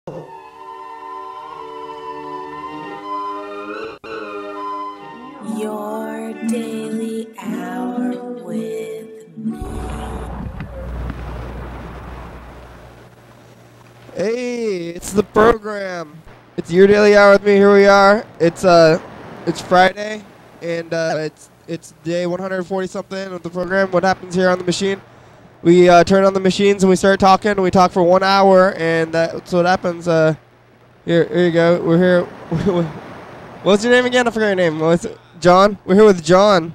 Your daily hour with me. Hey, it's the program. It's your daily hour with me. Here we are. It's Friday, and it's day 140 something of the program. What happens here on the machine? We turn on the machines and we start talking. And we talk for 1 hour, and that's what happens. Here you go. We're here. What's your name again? I forgot your name. What's it? John. We're here with John.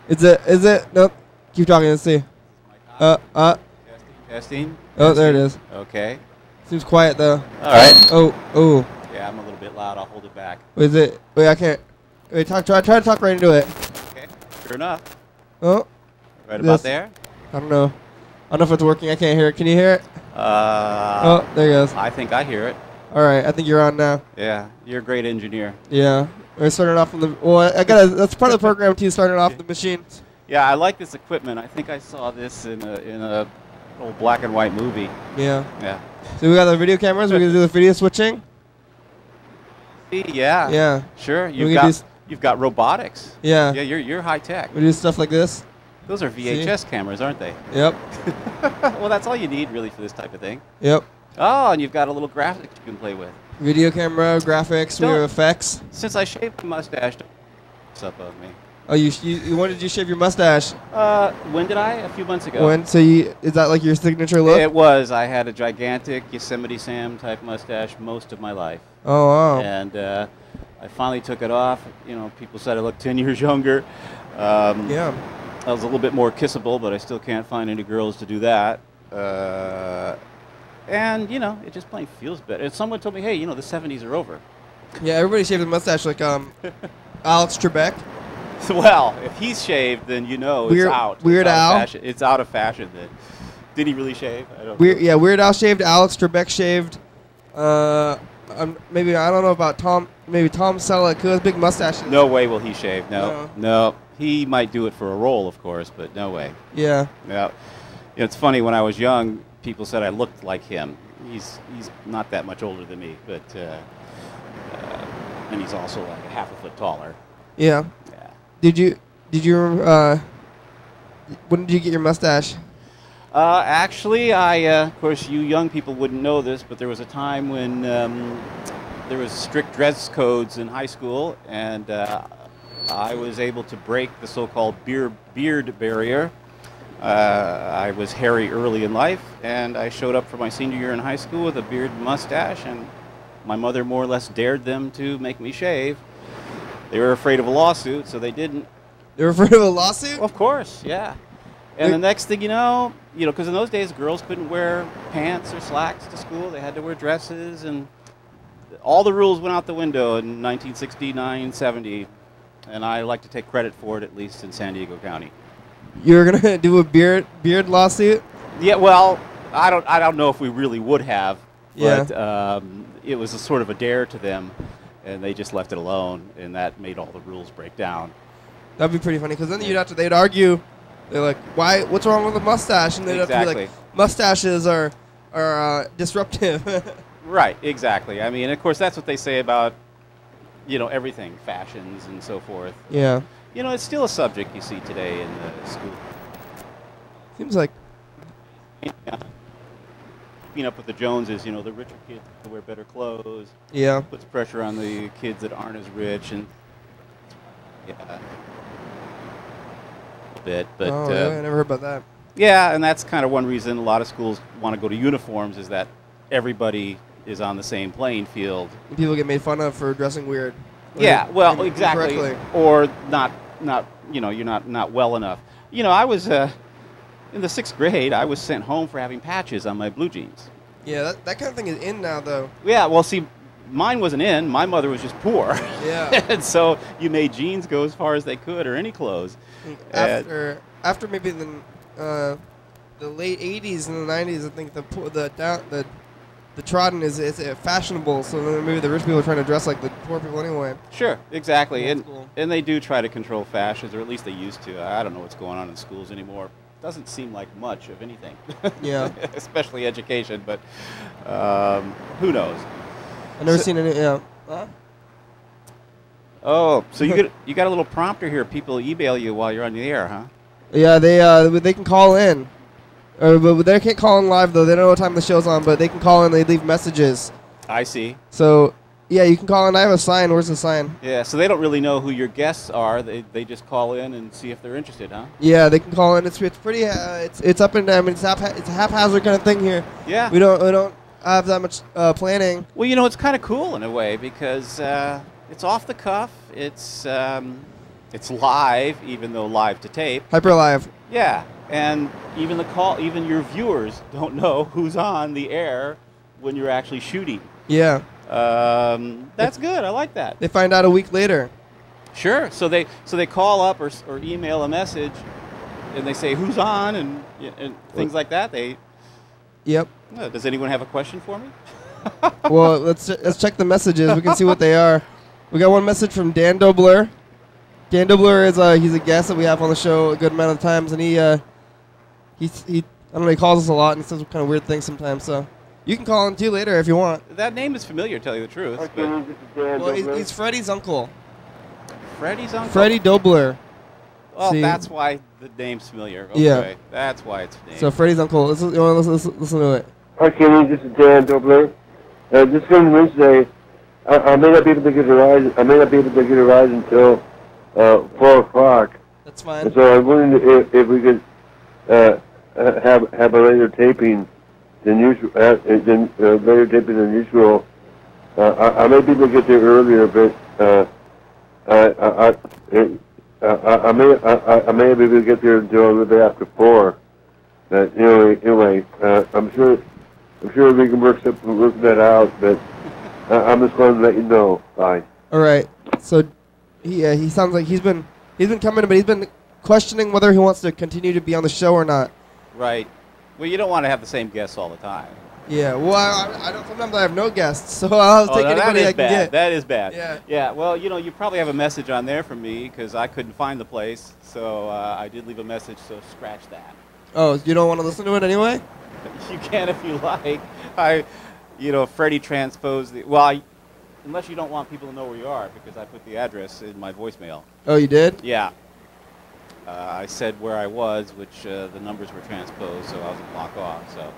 Is it? Nope. Keep talking. Let's see. Testing. Oh, there it is. Okay. Seems quiet though. All right. Oh. Yeah, I'm a little bit loud. I'll hold it back. Is it? Wait, I can't. Wait, try to talk right into it. Okay. Sure enough. Oh. Right about there. I don't know. I don't know if it's working. I can't hear it. Can you hear it? Oh, there it goes. I think I hear it. All right. I think you're on now. Yeah. You're a great engineer. Yeah. We're starting off from the. Well, that's part of the program too. Starting off the machine. Yeah, I like this equipment. I think I saw this in a old black and white movie. Yeah. Yeah. So we got the video cameras. We're gonna do the video switching. Yeah. Yeah. Sure. You've got robotics. Yeah. Yeah. You're high tech. We do stuff like this. Those are VHS cameras, aren't they? Yep. Well, that's all you need really for this type of thing. Yep. Oh, and you've got a little graphic you can play with. Video camera, graphics, we have effects. Since I shaved my mustache, what's up of me? Oh, when did you shave your mustache? When did I? A few months ago. When? So is that like your signature look? It was. I had a gigantic Yosemite Sam type mustache most of my life. Oh, wow. And I finally took it off. You know, people said I looked 10 years younger. Yeah. I was a little bit more kissable, but I still can't find any girls to do that. And, you know, it just plain feels better. And someone told me, hey, you know, the 70s are over. Yeah, everybody shaved their mustache like Alex Trebek. Well, if he's shaved, then you know it's out. Weird Al. It's out of fashion. Then. Did he really shave? I don't know. Yeah, Weird Al shaved. Alex Trebek shaved. Maybe I don't know about Tom. Maybe Tom Selleck, who has big mustaches. No way will he shave. No. He might do it for a role, of course, but no way. Yeah. Yeah. It's funny. When I was young, people said I looked like him. He's not that much older than me, but and he's also like a half a foot taller. Yeah. Yeah. When did you get your mustache? Actually, of course, you young people wouldn't know this, but there was a time when there was strict dress codes in high school, and I was able to break the so-called beard barrier. I was hairy early in life, and I showed up for my senior year in high school with a beard and mustache, and my mother more or less dared them to make me shave. They were afraid of a lawsuit, so they didn't. They were afraid of a lawsuit? Of course, yeah. And the next thing you know, because in those days girls couldn't wear pants or slacks to school. They had to wear dresses, and all the rules went out the window in 1969, 70. And I like to take credit for it, at least in San Diego County. You were gonna do a beard lawsuit? Yeah, well, I don't know if we really would have, but Yeah. It was a sort of a dare to them, and they just left it alone, and that made all the rules break down. That'd be pretty funny, because then they'd argue. They're like, "Why? What's wrong with the mustache?" And they'd have to be like, "Mustaches are disruptive." Right, exactly. I mean, of course, that's what they say about, everything, fashions and so forth. Yeah. It's still a subject you see today in the school. Seems like. Yeah. Keeping up with the Joneses, the richer kids wear better clothes. Yeah. Puts pressure on the kids that aren't as rich, and yeah. Bit, but oh, yeah, I never heard about that. Yeah, and that's kind of one reason a lot of schools want to go to uniforms, is that everybody is on the same playing field. People get made fun of for dressing weird. Yeah, well, exactly. Incorrectly. Or not you're not well enough. I was in the 6th grade. I was sent home for having patches on my blue jeans. Yeah, that kind of thing is in now, though. Yeah, well, see, mine wasn't in. My mother was just poor. Yeah. And so you made jeans go as far as they could, or any clothes. After maybe the late 80s and the 90s, I think the trodden is fashionable, so then maybe the rich people are trying to dress like the poor people anyway. Sure, exactly. That's and cool. and they do try to control fashions, or at least they used to. I don't know what's going on in schools anymore. doesn't seem like much of anything. Yeah. Especially education, but who knows? I've never seen any. Yeah. Oh, so you got a little prompter here. People email you while you're on the air, huh? Yeah, they can call in, but they can't call in live though. They don't know what time the show's on, but they can call in. They leave messages. I see. So yeah, you can call in. I have a sign. Where's the sign? Yeah, so they don't really know who your guests are. They just call in and see if they're interested, huh? Yeah, they can call in. It's pretty. It's up and down. I mean, it's a haphazard kind of thing here. Yeah. We don't have that much planning. Well, you know, it's kind of cool in a way because it's off the cuff. It's live, even though live to tape. Hyper live. Yeah, and even your viewers don't know who's on the air when you're actually shooting. Yeah. That's good. I like that. They find out a week later. Sure. So they call up or email a message, and they say who's on and things like that. Yep. Does anyone have a question for me? Well, let's check the messages. We can see what they are. We got one message from Dan Dobler. Dan Dobler is he's a guest that we have on the show a good amount of times, and he I don't know, he calls us a lot and he says kind of weird things sometimes. So you can call him too later if you want. That name is familiar, to tell you the truth. Well, he's Freddie's uncle. Freddie's uncle. Freddie Dobler. Well, See? that's why the name's familiar. Okay. Yeah. That's why it's named. So Freddie's uncle. Listen to it. Hi, Kenny. This is Dan Dobler. Just coming Wednesday, I may not be able to get a ride. I may not be able to get a ride until 4 o'clock. That's fine. And so I'm wondering if we could have a later taping than usual. Later taping than usual. I may be able to get there earlier, but I may be able to get there until a little bit after 4. But anyway, I'm sure we can work that out. But I'm just going to let you know. Bye. All right. So he sounds like he's been coming, but he's been questioning whether he wants to continue to be on the show or not. Right. Well, you don't want to have the same guests all the time. Yeah. Well, I don't. Sometimes I have no guests, so I'll take anybody I can get. That is bad. Yeah. Yeah. Well, you probably have a message on there from me because I couldn't find the place, so I did leave a message. So scratch that. Oh, you don't want to listen to it anyway? You can if you like. Freddie transposed the. Unless you don't want people to know where you are, because I put the address in my voicemail. Oh, you did? Yeah. I said where I was, which the numbers were transposed, so I was a block off. So.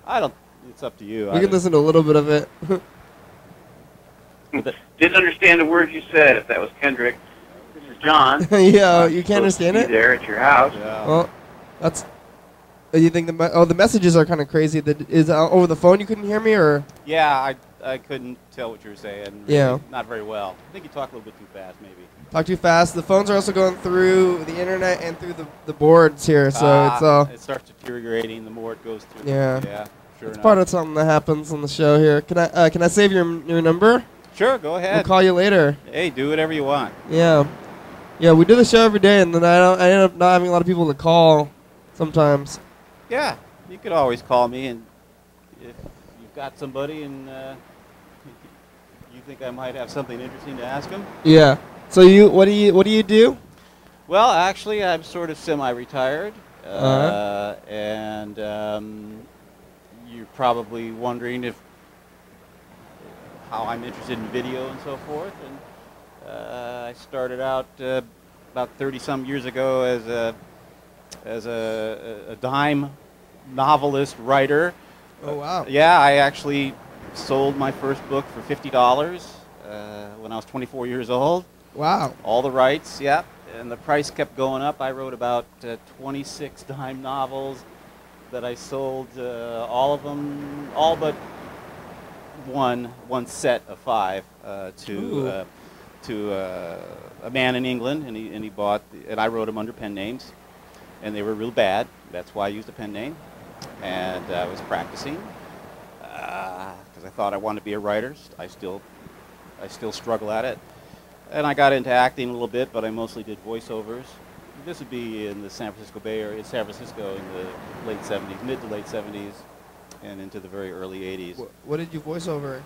I don't. It's up to you. We can listen to a little bit of it. Didn't understand the words you said. If that was Kendrick, this is John. Yeah, you can't understand it. There at your house. Yeah. Well, that's. You think the messages are kind of crazy? Is over the phone you couldn't hear me, or? Yeah, I couldn't tell what you were saying. Really, yeah. Not very well. I think you talk a little bit too fast, maybe. Talk too fast. The phones are also going through the internet and through the boards here, so it's all. It starts deteriorating the more it goes through. Yeah. Yeah. Sure. It's part of something that happens on the show here. Can I save your number? Sure. Go ahead. We'll call you later. Hey, do whatever you want. Yeah. Yeah, we do the show every day, and then I end up not having a lot of people to call sometimes. Yeah. You could always call me, and if you've got somebody and you think I might have something interesting to ask them. Yeah. So what do you do? Well, actually, I'm sort of semi-retired, Uh-huh. and you're probably wondering how I'm interested in video and so forth. And I started out about 30-some years ago as a dime novelist writer. Oh wow. Yeah, I actually sold my first book for $50 when I was 24 years old. Wow. All the rights, yeah, and the price kept going up. I wrote about 26 dime novels that I sold, all of them, all but one set of 5 to a man in England, and he bought, and I wrote them under pen names, and they were real bad. That's why I used a pen name, and I was practicing because I thought I wanted to be a writer. I still struggle at it. And I got into acting a little bit, but I mostly did voiceovers. This would be in the San Francisco Bay Area, San Francisco in the late 70s, mid to late 70s, and into the very early 80s. What did you voice over?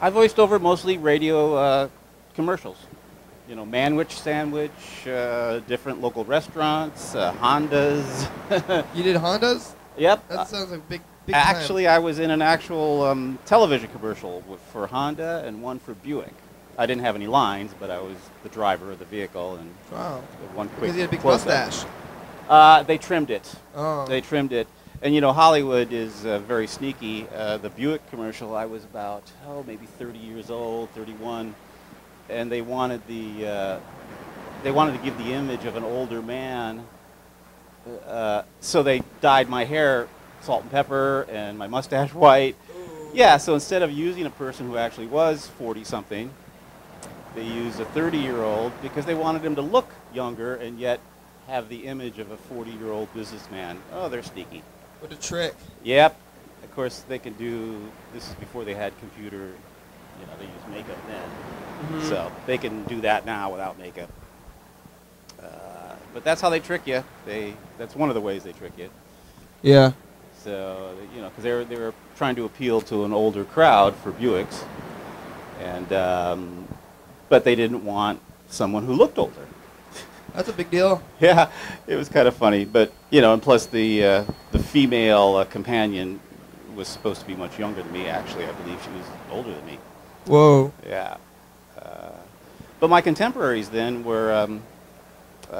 I voiced over mostly radio commercials. you know, Manwich sandwich, different local restaurants, Hondas. You did Hondas? Yep. That sounds like big Actually, I was in an actual television commercial for Honda and one for Buick. I didn't have any lines, but I was the driver of the vehicle, and wow. one quick. Because you had a big close-up. mustache. They trimmed it. Oh. They trimmed it. And, you know, Hollywood is very sneaky. The Buick commercial, I was about, maybe 30 years old, 31, and they wanted to give the image of an older man, so they dyed my hair salt and pepper and my mustache white. Ooh. Yeah, so instead of using a person who actually was 40-something, they used a 30-year-old because they wanted him to look younger and yet have the image of a 40-year-old businessman. Oh, they're sneaky. What a trick. Yep. Of course, they can do, this is before they had computer, you know, they used makeup then. Mm-hmm. So they can do that now without makeup. But that's how they trick you. That's one of the ways they trick you. Yeah. So, you know, because they were trying to appeal to an older crowd for Buicks. And, but they didn't want someone who looked older. That's a big deal. Yeah, it was kind of funny, but you know, and plus the female companion was supposed to be much younger than me. Actually, I believe she was older than me. Whoa. Yeah, but my contemporaries then were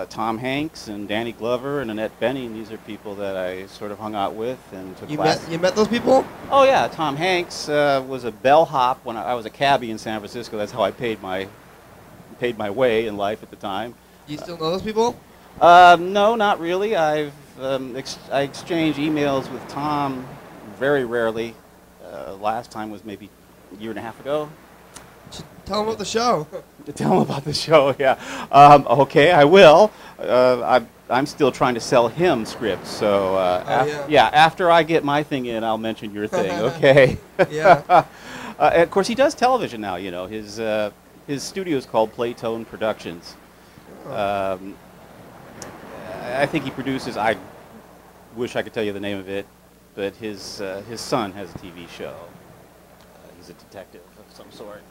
Tom Hanks and Danny Glover and Annette Bening. These are people that I sort of hung out with and took classes. You met those people? Oh yeah, Tom Hanks was a bellhop when I was a cabbie in San Francisco. That's how I paid my way in life at the time. You still know those people? No, not really. I exchange emails with Tom very rarely. Last time was maybe a year and a half ago. Tell them about the show. Tell him about the show, yeah. Okay, I will. I'm still trying to sell him scripts, so after I get my thing in, I'll mention your thing, okay? Yeah. Of course, he does television now, you know. His studio is called Playtone Productions. I think he produces, I wish I could tell you the name of it, but his son has a TV show. He's a detective of some sort.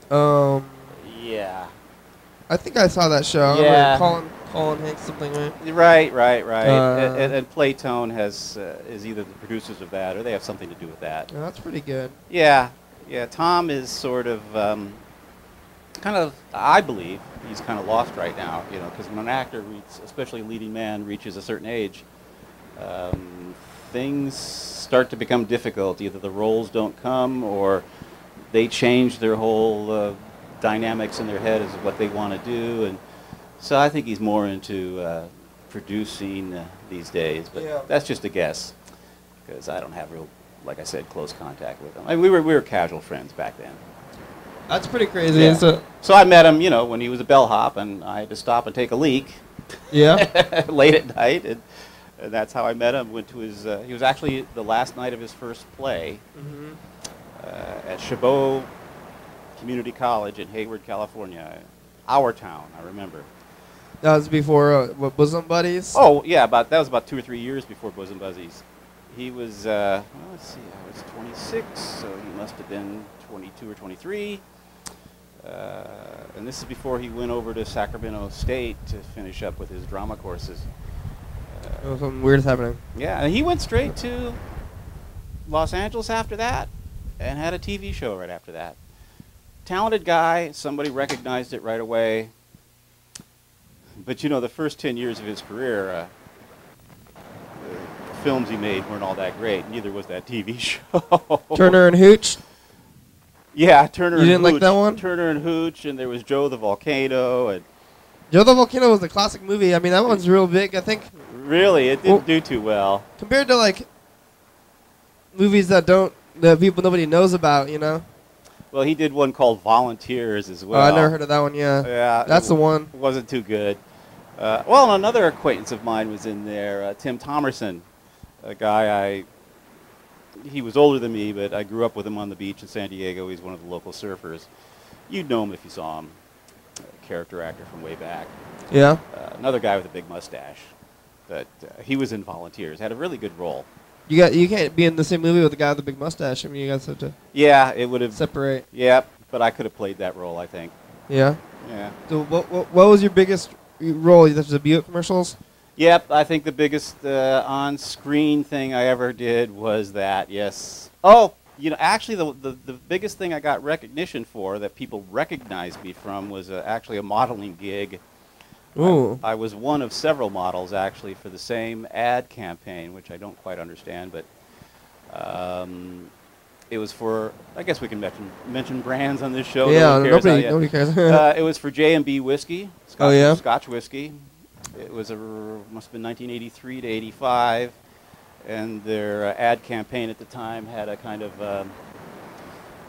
Yeah. I think I saw that show. Yeah. Colin Hanks something, right? Right. And Playtone is either the producers of that or they have something to do with that. Oh, that's pretty good. Yeah. Tom is sort of kind of, I believe, he's kind of lost right now, you know, because when an actor, especially a leading man, reaches a certain age, things start to become difficult. Either the roles don't come or they change their whole dynamics in their head as what they want to do. And so I think he's more into producing these days, but that's just a guess because I don't have real, like I said, close contact with him. I mean, we were casual friends back then. That's pretty crazy. Yeah. So I met him, you know, when he was a bellhop, and I had to stop and take a leak. Yeah. Late at night, and that's how I met him. Went to his. He was actually the last night of his first play at Chabot Community College in Hayward, California, our town. I remember. That was before Bosom Buddies. Oh yeah, that was about 2 or 3 years before Bosom Buddies. He was. Well, let's see. I was 26, so he must have been 22 or 23. And this is before he went over to Sacramento State to finish up with his drama courses. Something weird is happening. Yeah, and he went straight to Los Angeles after that and had a TV show right after that. Talented guy, somebody recognized it right away. But you know, the first 10 years of his career, the films he made weren't all that great. Neither was that TV show. Turner and Hooch? Yeah, Turner and Hooch. You didn't like that one? Turner and Hooch, and there was Joe the Volcano. And Joe the Volcano was a classic movie. I mean, that one's real big, I think. Really? It didn't do too well. Compared to, like, movies that nobody knows about, you know? Well, he did one called Volunteers as well. Oh, I never heard of that one, yeah. Yeah. That's the one. It wasn't too good. Well, another acquaintance of mine was in there, Tim Thomerson, a guy he was older than me, but I grew up with him on the beach in San Diego. He's one of the local surfers. You'd know him if you saw him, a character actor from way back. Yeah? Another guy with a big mustache. But he was in Volunteers, had a really good role. You can't be in the same movie with the guy with the big mustache. I mean, you guys have to Yeah, it would have separate. Yeah, but I could have played that role, I think. Yeah. Yeah. So what was your biggest role? This was the Buick commercials? Yep, I think the biggest on-screen thing I ever did was that, yes. Oh, actually the biggest thing I got recognition for that people recognized me from was actually a modeling gig. Ooh. I was one of several models, actually, for the same ad campaign, which I don't quite understand, but it was for, I guess we can mention brands on this show. Yeah, nobody cares. It was for J&B whiskey, Oh, yeah? Scotch whiskey. It was must have been 1983 to 85, and their ad campaign at the time had a kind of a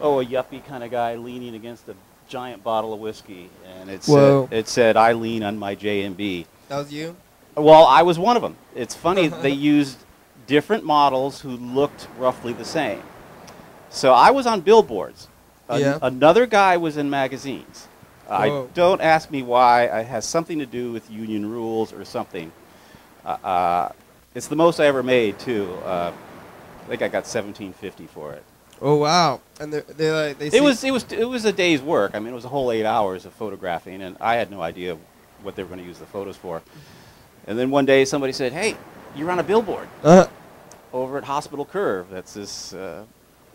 yuppie kind of guy leaning against a giant bottle of whiskey, and it said "I lean on my J&B." That was you? Well, I was one of them. It's funny they used different models who looked roughly the same. So I was on billboards. Yeah. Another guy was in magazines. Don't ask me why. It has something to do with union rules or something. It's the most I ever made too. I think I got $17.50 for it. Oh wow! And it was a day's work. I mean, it was a whole 8 hours of photographing, and I had no idea what they were going to use the photos for. And then one day somebody said, "Hey, you're on a billboard over at Hospital Curve. That's this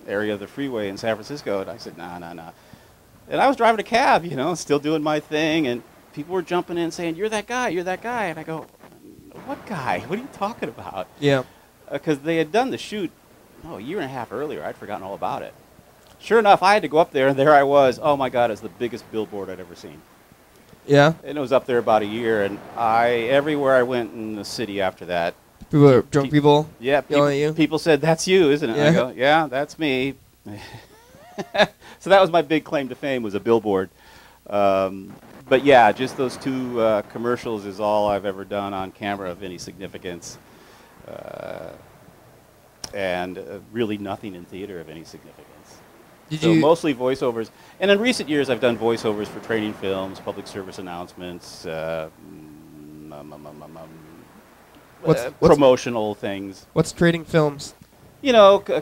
area of the freeway in San Francisco." And I said, "Nah." And I was driving a cab, still doing my thing, and people were jumping in saying, "You're that guy, you're that guy." And I go, "What guy? What are you talking about?" Yeah. Because they had done the shoot, a year and a half earlier. I'd forgotten all about it. Sure enough, I had to go up there, and there I was. Oh, my God, it's the biggest billboard I'd ever seen. Yeah? And it was up there about a year, and everywhere I went in the city after that. Drunk people? Yeah, people said, "That's you, isn't it?" Yeah. And I go, "Yeah, that's me." So that was my big claim to fame, was a billboard. But yeah, just those two commercials is all I've ever done on camera of any significance. And really nothing in theater of any significance. Mostly voiceovers. And in recent years, I've done voiceovers for training films, public service announcements, promotional things. What's trading films?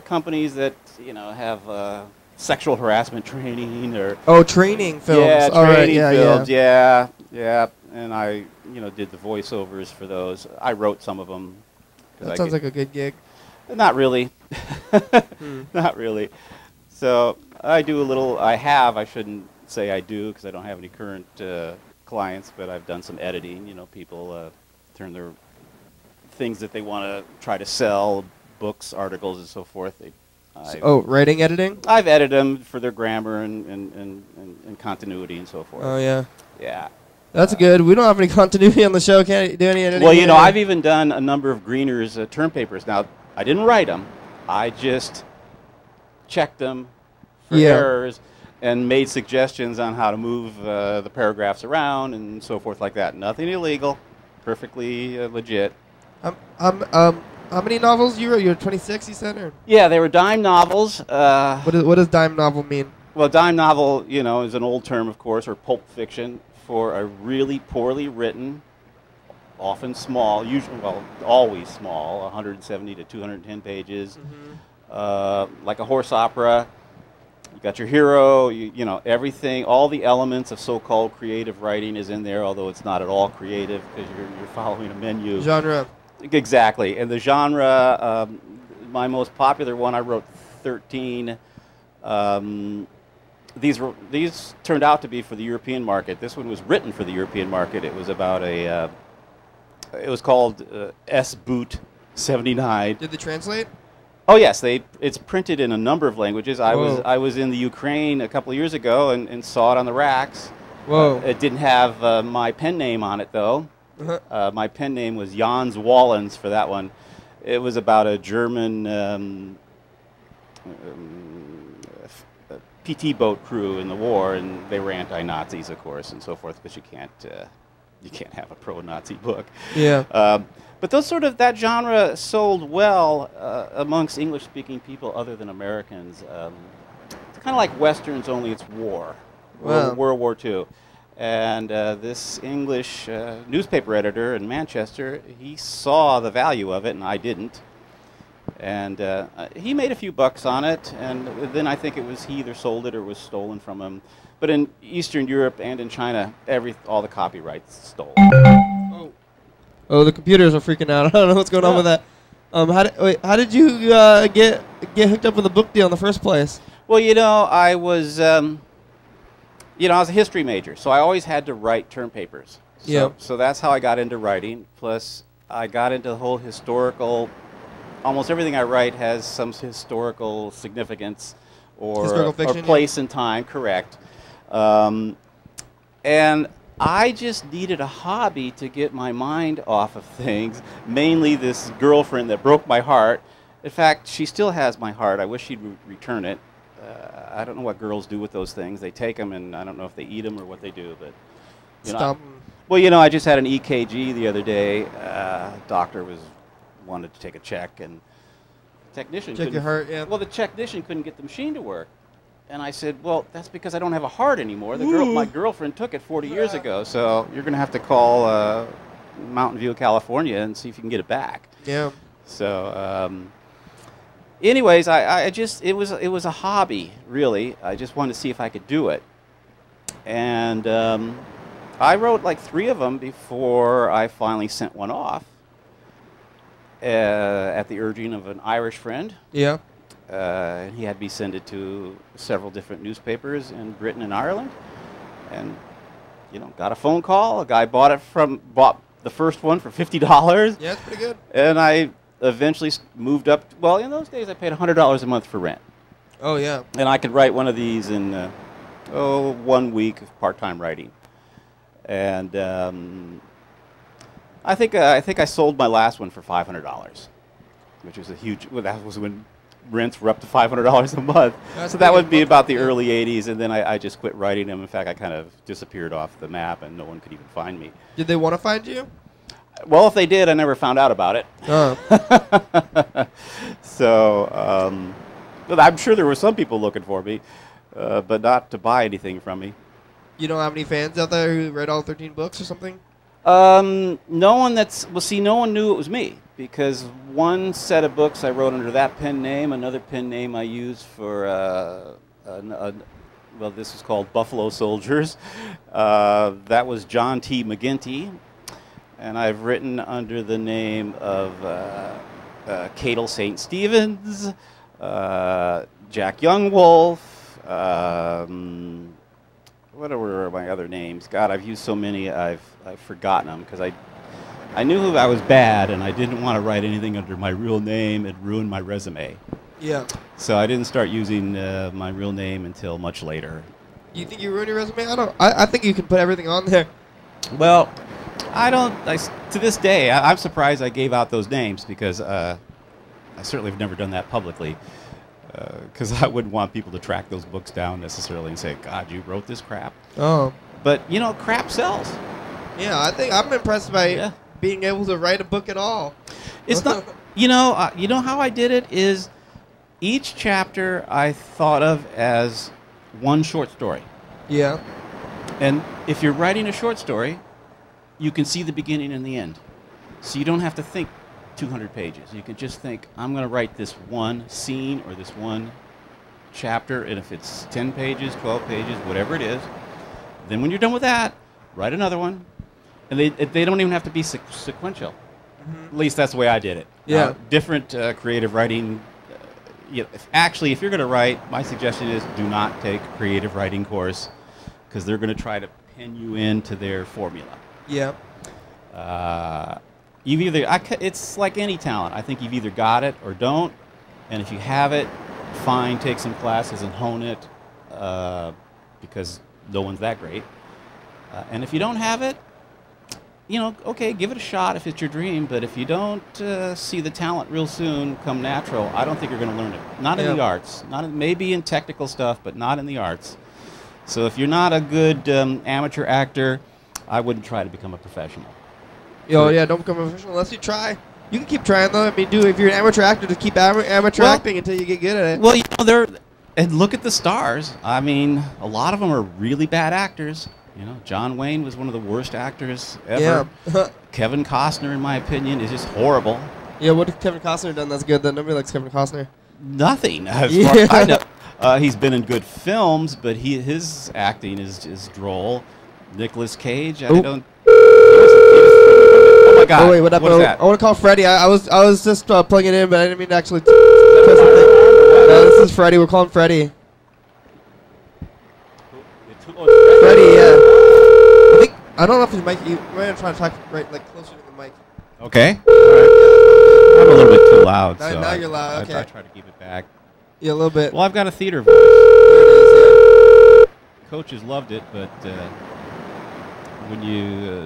Companies that, have sexual harassment training or... Oh, training films. Yeah, training films, yeah. Yeah. And I, did the voiceovers for those. I wrote some of them. That sounds like a good gig. Not really. Not really. So I do a little, I shouldn't say I do because I don't have any current clients, but I've done some editing. People turn their things that they want to try to sell, books, articles, and so forth. Writing, editing? I've edited them for their grammar and continuity and so forth. Oh, yeah. Yeah. That's good. We don't have any continuity on the show. Can't do any editing. Well, I've even done a number of Greener's term papers. Now, I didn't write them. I just checked them for errors and made suggestions on how to move the paragraphs around and so forth like that. Nothing illegal. Perfectly legit. How many novels you wrote? You're 26, you said? Or? Yeah, they were dime novels. What does dime novel mean? Well, dime novel, is an old term, of course, or pulp fiction for a really poorly written, often small, always small, 170 to 210 pages, like a horse opera. You got your hero, everything, all the elements of so-called creative writing is in there, although it's not at all creative because you're following a menu. Genre. Exactly. And the genre, my most popular one, I wrote 13. These turned out to be for the European market. This one was written for the European market. It was about it was called S-Boot 79. Did they translate? Oh yes, it's printed in a number of languages. I was in the Ukraine a couple of years ago and saw it on the racks. Whoa. It didn't have my pen name on it though. My pen name was John Whalen for that one. It was about a German PT boat crew in the war, and they were anti-Nazis, of course, and so forth. Because you can't have a pro-Nazi book. Yeah. But that genre sold well amongst English-speaking people other than Americans. It's kind of like westerns, only it's war. Wow. World War II. And this And he made a few bucks on it, and then I think it was he either sold it or was stolen from him. But in Eastern Europe and in China, all the copyrights stolen. Oh, the computers are freaking out. I don't know what's going on with that. How did you get hooked up with a book deal in the first place? Well, you know, I was I was a history major, so I always had to write term papers. So that's how I got into writing. Plus, I got into the whole historical. Almost everything I write has some historical significance or place and time, correct. And I just needed a hobby to get my mind off of things, mainly this girlfriend that broke my heart. In fact, she still has my heart. I wish she'd return it. I don't know what girls do with those things. They take them, and I don't know if they eat them or what they do. But well, you know, I just had an EKG the other day. Doctor wanted to take a check, and the technician check your heart. Yeah. Well, the technician couldn't get the machine to work, and I said, "Well, that's because I don't have a heart anymore. My girlfriend took it 40 years ago, so you're going to have to call Mountain View, California, and see if you can get it back." Yeah. So, anyways, it was a hobby, really. I just wanted to see if I could do it, and I wrote like 3 of them before I finally sent one off. At the urging of an Irish friend. Yeah. He had me send it to several different newspapers in Britain and Ireland, and got a phone call. A guy bought the first one for $50. Yeah, that's pretty good. And I eventually moved up. Well, in those days, I paid $100 a month for rent. Oh yeah. And I could write one of these in 1 week of part-time writing, and. I think I sold my last one for $500, which was a huge. Well, that was when rents were up to $500 a month. So that would be about the early '80s, and then I just quit writing them. In fact, I kind of disappeared off the map, and no one could even find me. Did they want to find you? Well, if they did, I never found out about it. So I'm sure there were some people looking for me, but not to buy anything from me. You don't have any fans out there who read all 13 books or something? No one no one knew it was me, because one set of books I wrote under that pen name, another pen name I used for, well, this is called Buffalo Soldiers. That was John T. McGinty, and I've written under the name of Cadle St. Stevens, Jack Youngwolf, what were my other names? God, I've used so many, I've forgotten them, because I knew I was bad, and I didn't want to write anything under my real name. It ruined my resume. Yeah. So I didn't start using my real name until much later. You think you ruined your resume? I think you can put everything on there. Well, to this day, I'm surprised I gave out those names, because I certainly have never done that publicly. Because I wouldn't want people to track those books down necessarily and say, "God, you wrote this crap." Oh. But crap sells. Yeah, I think I'm impressed by being able to write a book at all. It's not. You know how I did it is, each chapter I thought of as one short story. Yeah. And if you're writing a short story, you can see the beginning and the end, so you don't have to think 200 pages. You can just think, I'm going to write this one scene or this one chapter, and if it's 10 pages, 12 pages, whatever it is, then when you're done with that, write another one. And they don't even have to be sequential. Mm-hmm. At least that's the way I did it. Yeah. Different creative writing. If you're going to write, my suggestion is do not take a creative writing course, because they're going to try to pin you into their formula. Yeah. It's like any talent. I think you've either got it or don't, and if you have it, fine, take some classes and hone it, because no one's that great. And if you don't have it, okay, give it a shot if it's your dream. But if you don't see the talent real soon come natural, I don't think you're going to learn it. Not in the arts. Maybe in technical stuff, but not in the arts. So if you're not a good amateur actor, I wouldn't try to become a professional. Yeah, don't become a professional unless you try. You can keep trying, though. I mean, if you're an amateur actor, just keep amateur acting until you get good at it. Well, and look at the stars. I mean, a lot of them are really bad actors. John Whalen was one of the worst actors ever. Yeah. Kevin Costner, in my opinion, is just horrible. Yeah, what has Kevin Costner done that's good? That nobody likes Kevin Costner. Nothing, as far as I know. He's been in good films, but his acting is droll. Nicolas Cage, I don't. Oh my God! Oh wait, what happened? What is that? I want to call Freddie. I was just plugging in, but I didn't mean to actually press the thing. No, this is Freddie. We're calling Freddie. Freddie, yeah. I don't know if his mic. You might try to talk right, like closer to the mic. Okay. All right. I'm a little bit too loud. Now you're loud. Okay. I try to keep it back. Yeah, a little bit. Well, I've got a theater voice. There it is. Coaches loved it, but when you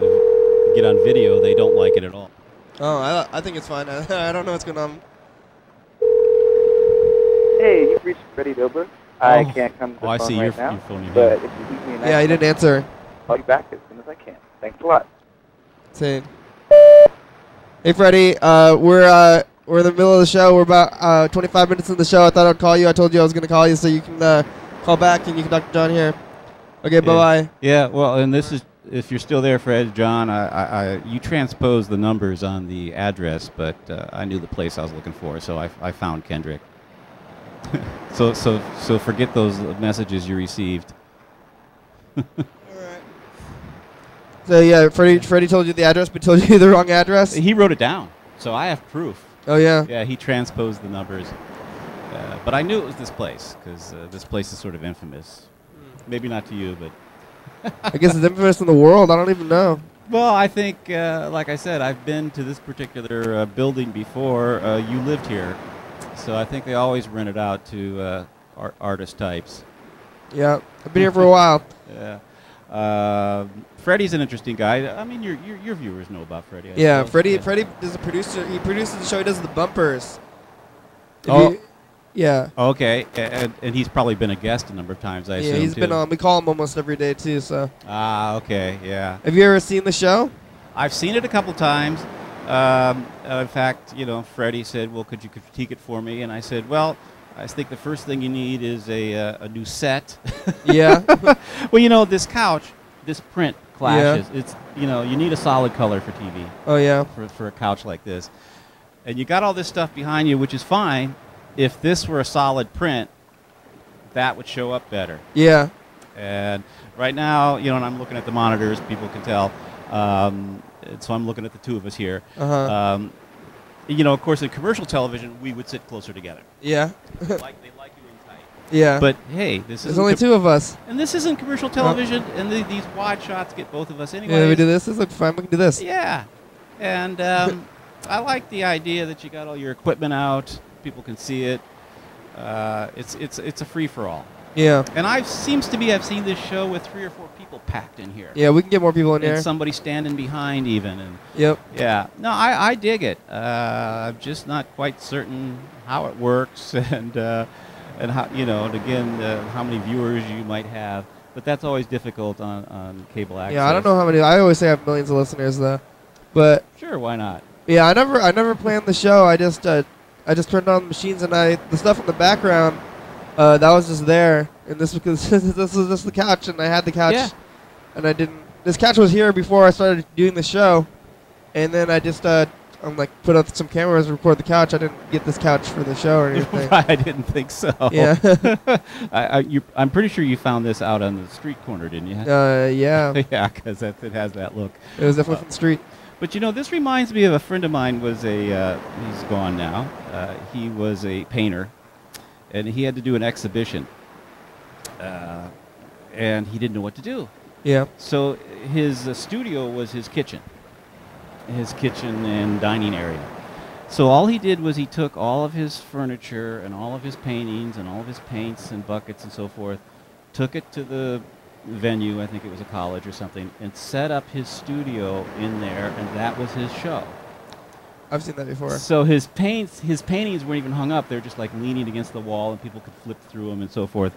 get on video, they don't like it at all. Oh, I think it's fine. I don't know what's going on. Hey, you've reached Freddie Dobler. I can't come to the I phone see right your now, phone but if you leave me a Yeah, he didn't answer. I'll call you back as soon as I can. Thanks a lot. Insane. Hey, Freddie. We're in the middle of the show. We're about 25 minutes into the show. I thought I'd call you. I told you I was going to call you so you can call back and you can talk to John here. Okay, bye-bye. Yeah, well, and this is, if you're still there, Fred, John, you transposed the numbers on the address, but I knew the place I was looking for, so I found Kendrick. so forget those messages you received. All right. So yeah, Freddie told you the address, but told you the wrong address. He wrote it down, so I have proof. Oh yeah. Yeah, he transposed the numbers, but I knew it was this place because this place is sort of infamous. Maybe not to you, but I guess it's infamous in the world. I don't even know. Well, I think, like I said, I've been to this particular building before. You lived here, so I think they always rent it out to artist types. Yeah, I've been here for a while. Yeah. Freddie's an interesting guy. I mean, your viewers know about Freddie. Yeah, Freddie is a producer. He produces the show. He does the bumpers. Yeah. Okay, and he's probably been a guest a number of times, I assume, Yeah, he's been on. We call him almost every day, too, so. Ah, okay, yeah. Have you ever seen the show? I've seen it a couple times. In fact, Freddie said, well, could you critique it for me? And I said, well, I think the first thing you need is a new set. Yeah. Well, this couch, this print clashes. Yeah. It's, you need a solid color for TV. Oh, yeah. For a couch like this. And you got all this stuff behind you, which is fine. If this were a solid print, that would show up better. Yeah. And right now, and I'm looking at the monitors, people can tell. So I'm looking at the two of us here. Uh-huh. Of course, in commercial television, we would sit closer together. Yeah. They like you in tight. Yeah. But hey, there's only two of us. And this isn't commercial television, and these wide shots get both of us anyway. Yeah, we do this. This looks fine. We can do this. Yeah. And I like the idea that you got all your equipment out. People can see it. It's a free for all. Yeah. And I've seen this show with 3 or 4 people packed in here. Yeah, we can get more people in and here. Somebody standing behind even. And yep. Yeah. No, I dig it. I'm just not quite certain how it works and how how many viewers you might have. But that's always difficult on cable access. Yeah, I don't know how many. I always say I have millions of listeners though. But sure, why not? Yeah, I never planned the show. I just turned on the machines and the stuff in the background, that was just there. And this was just the couch, and I had the couch. Yeah. And I didn't. This couch was here before I started doing the show, and then I just put up some cameras and record the couch. I didn't get this couch for the show or anything. I didn't think so. Yeah. I'm pretty sure you found this out on the street corner, didn't you? Yeah. Yeah, because it has that look. It was definitely from the street. But this reminds me of a friend of mine. He's gone now. He was a painter, and he had to do an exhibition, and he didn't know what to do. Yeah. So his studio was his kitchen and dining area. So all he did was he took all of his furniture and all of his paintings and all of his paints and buckets and so forth, took it to the venue, I think it was a college or something, and set up his studio in there, and that was his show. I've seen that before. So his paintings weren't even hung up; they're just like leaning against the wall, and people could flip through them and so forth.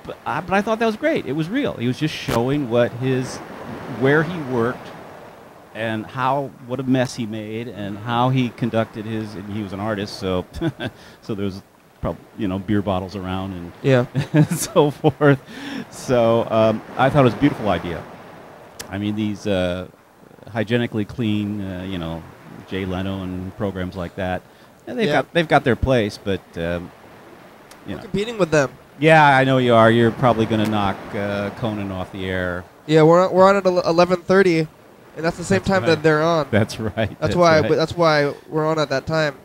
But I thought that was great. It was real. He was just showing where he worked, and what a mess he made, and how he conducted his. And he was an artist, so so there was probably beer bottles around and yeah and so forth. So I thought it was a beautiful idea. I mean, these hygienically clean, Jay Leno and programs like that. And Yeah. they've got their place, but you We're know. competing with them. Yeah, I know you are. You're probably going to knock Conan off the air. Yeah, we're on at 11:30, and that's the same That's time right. that they're on. That's right. That's why. right. But that's why we're on at that time.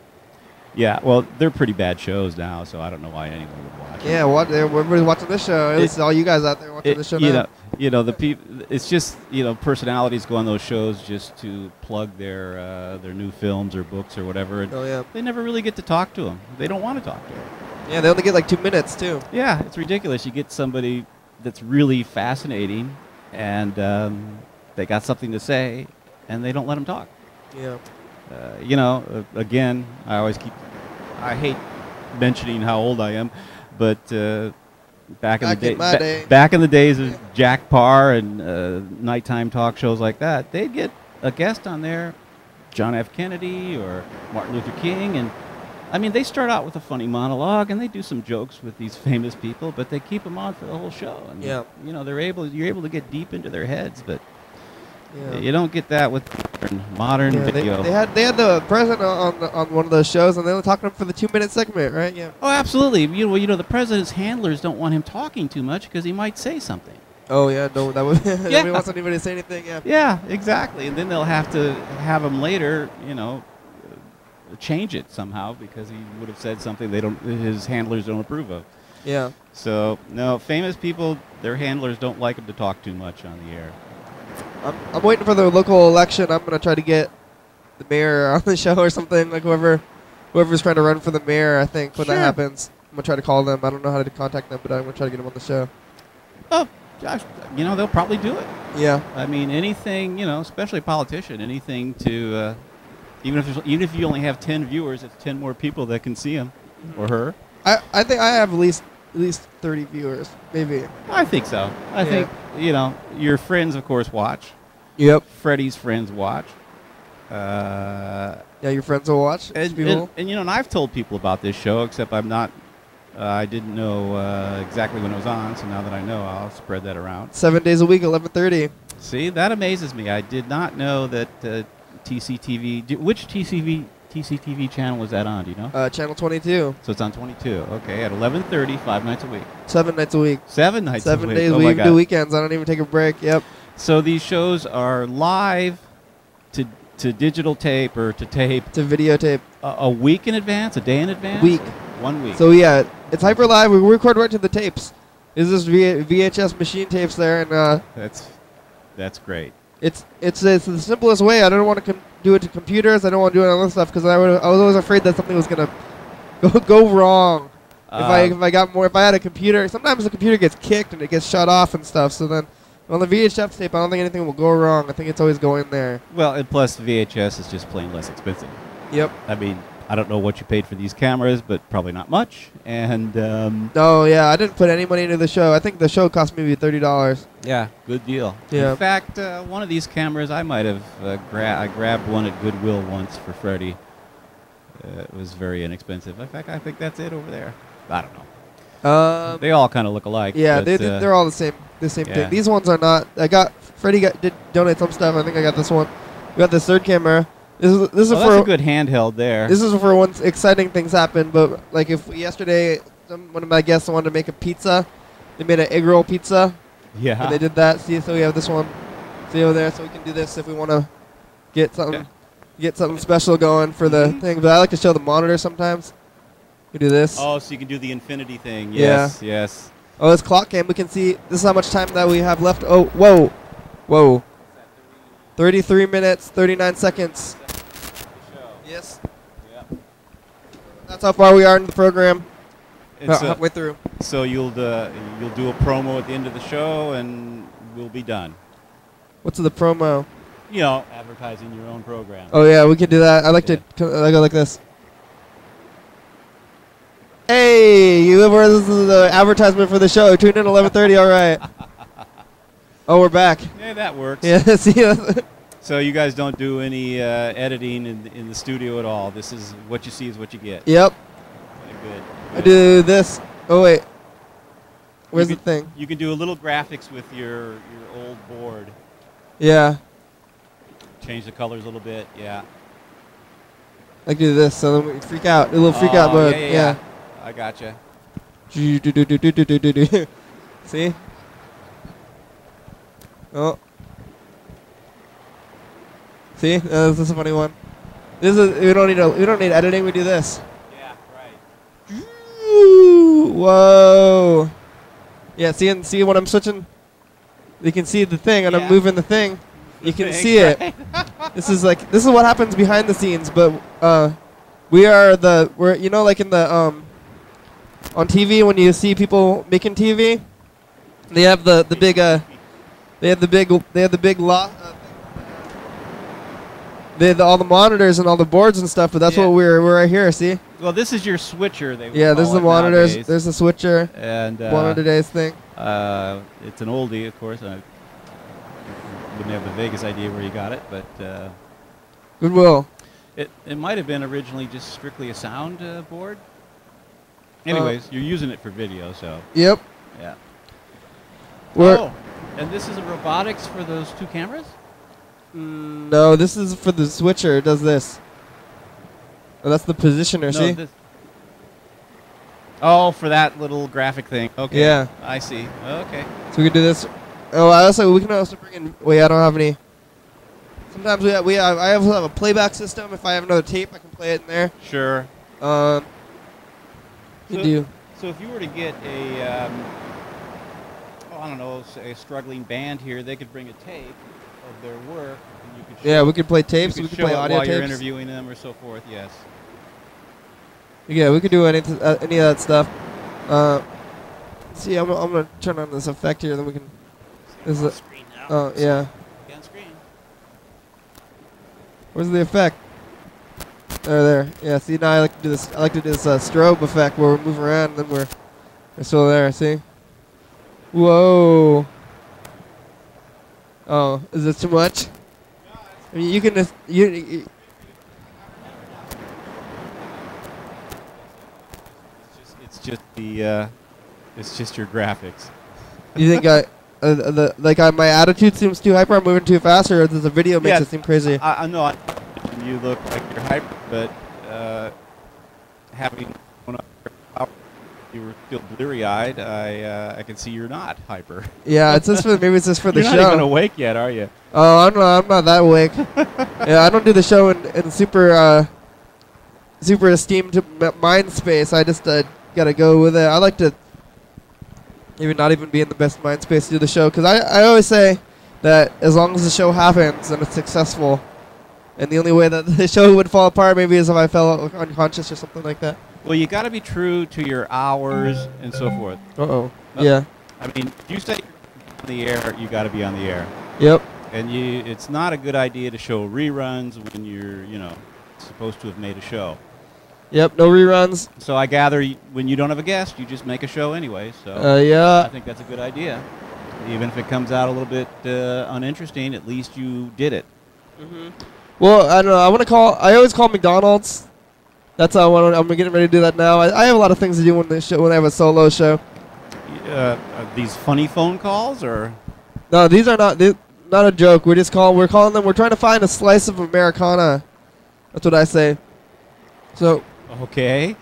Yeah, well, they're pretty bad shows now, so I don't know why anyone would watch. Yeah, everybody's watching this show. At least all you guys out there watching this show now. The people. It's just personalities go on those shows just to plug their new films or books or whatever. And Oh yeah. they never really get to talk to them. They don't want to talk to them. Yeah, they only get like 2 minutes too. Yeah, it's ridiculous. You get somebody that's really fascinating, and they got something to say, and they don't let them talk. Yeah. Again, I hate mentioning how old I am, but back in the day, back in the days of Jack Parr and nighttime talk shows like that, they'd get a guest on there, John F. Kennedy or Martin Luther King, and I mean, they start out with a funny monologue and they do some jokes with these famous people, but they keep them on for the whole show. And Yeah. you're able to get deep into their heads, but Yeah. you don't get that with modern Yeah, video. they had the president on one of those shows, and they were talking to him for the 2-minute segment, right? Yeah. Oh, absolutely. The president's handlers don't want him talking too much because he might say something. Oh yeah, no, that was Yeah. nobody wants anybody to say anything. Yeah. Yeah, exactly. And then they'll have to have him later, change it somehow because he would have said something his handlers don't approve of. Yeah. So no, famous people, their handlers don't like them to talk too much on the air. I'm waiting for the local election. I'm gonna try to get the mayor on the show or something, like whoever's trying to run for the mayor. I think when that Sure. happens, I'm gonna try to call them. I don't know how to contact them, but I'm gonna try to get them on the show. Oh, gosh, they'll probably do it. Yeah. I mean, anything, especially a politician, anything to, even if you only have 10 viewers, it's 10 more people that can see him or her. I think I have at least 30 viewers, maybe. I think so. I think, your friends, of course, watch. Yep. Freddie's friends watch. Yeah, your friends will watch. People. And I've told people about this show, except I didn't know exactly when it was on, so now that I know, I'll spread that around. 7 days a week, 11:30. See, that amazes me. I did not know that TCTV. Which TCTV channel was that on? Do you know? Channel 22. So it's on 22. Okay, at 11:30, 5 nights a week. 7 nights a week. 7 nights a week. 7 days. Oh We my even God. do weekends. I don't even take a break. Yep. So these shows are live to digital tape or to tape To videotape. a week in advance, a day in advance? Week. 1 week. So yeah, it's hyper live. We record right to the tapes. Is this VHS machine tapes there, and That's great. it's the simplest way. I don't want to do it to computers. I don't want to do it on other stuff because I was always afraid that something was gonna go wrong. If I had a computer, sometimes the computer gets kicked and it gets shut off and stuff. So then on the VHS tape, I don't think anything will go wrong. I think it's always going there. Well, and plus VHS is just plain less expensive. Yep. I mean, I don't know what you paid for these cameras, but probably not much. And No, yeah, I didn't put any money into the show. I think the show cost me maybe $30. yeah, good deal. Yeah. In fact, one of these cameras I might have I grabbed one at Goodwill once for Freddie. It was very inexpensive. In fact, I think that's it over there. I don't know. They all kind of look alike. Yeah, but, they're all the same yeah. thing. These ones are not. Freddie did donate some stuff. I think I got this one. We got this third camera. This is that's for a good handheld there. This is for when exciting things happen. But like if yesterday, one of my guests wanted to make a pizza, they made an egg roll pizza. Yeah. And they did that. See, so we have this one. See over there, so we can do this if we want to get something, special going for the thing. But I like to show the monitor sometimes. We do this. Oh, so you can do the infinity thing. Yes, yes. Oh, this clock cam. We can see this is how much time that we have left. Oh, whoa. 33 minutes, 39 seconds. Yes. Yep. That's how far we are in the program. And so, Halfway through. So you'll do a promo at the end of the show, and we'll be done. What's the promo? Advertising your own program. Oh yeah, we can do that. I like to. I go like this. Hey, this is the advertisement for the show. Tune in 11:30. All right. Oh, we're back. Yeah, that works. Yeah. See. So you guys don't do any editing in the studio at all. This is what you see is what you get. Yep. Okay, good. I do this. Oh wait. Where's the thing? You can do a little graphics with your old board. Yeah. Change the colors a little bit. Yeah. Like do this, so then we freak out. A little freak out mode. Yeah. I gotcha. See? Oh. See? This is a funny one. This is we don't need editing. We do this. Yeah, right. Whoa. Yeah. See when I'm switching. You can see the thing, and I'm moving the thing. You can see it. This is what happens behind the scenes, but we're you know, like in the on TV when you see people making TV, they have the big all the monitors and all the boards and stuff, but that's what we're right here. See? Well, this is your switcher. This is the monitors. Nowadays. There's the switcher. And one of today's thing. It's an oldie, of course. I wouldn't have the vaguest idea where you got it, but Goodwill. It might have been originally just strictly a sound board. Anyways, you're using it for video, so. Yep. Yeah. Oh, and this is a robotics for those two cameras? No, this is for the switcher. It does this. Oh, that's the positioner, see? Oh, for that little graphic thing. Okay. Yeah. I see. Okay. So we can do this. Oh, we can also bring in. Wait, I don't have any. Sometimes I also have a playback system. If I have another tape, I can play it in there. Sure. So if you were to get a, I don't know, say a struggling band here, they could bring a tape of their work, and you could show we could play tapes. We could play audio while tapes. You're interviewing them or so forth. Yes. Yeah, we could do any of that stuff. See, I'm gonna turn on this effect here, then we can. Is it? Screen now. Oh yeah. On screen. Where's the effect? There. Yeah. See, now I like to do this. I like to do this strobe effect where we move around, and then we're still there. See? Whoa. Oh, is this too much? I mean, you can just It's just your graphics. You think my attitude seems too hyper? I'm moving too fast, or does the video makes it seem crazy? I know you look like you're hyper, but having you were still bleary-eyed, I can see you're not hyper. Yeah, it's just maybe it's just for the show. You're not even awake yet, are you? Oh, I'm not that awake. Yeah, I don't do the show in super esteemed mind space. I just gotta go with it. I like to maybe not even be in the best mind space to do the show, because I always say that as long as the show happens and it's successful, and the only way that the show would fall apart maybe is if I fell unconscious or something like that. Well, you got to be true to your hours and so forth. Yeah. I mean, if you say you're on the air, you got to be on the air. Yep. And it's not a good idea to show reruns when you're, supposed to have made a show. Yep, no reruns. So I gather when you don't have a guest, you just make a show anyway. So yeah. I think that's a good idea. Even if it comes out a little bit uninteresting, at least you did it. Mm-hmm. Well, I don't know. I always call McDonald's. That's how I'm getting ready to do that now. I have a lot of things to do when I have a solo show. Are these funny phone calls or? No, these are not a joke. We're calling them. We're trying to find a slice of Americana. That's what I say. So. Okay.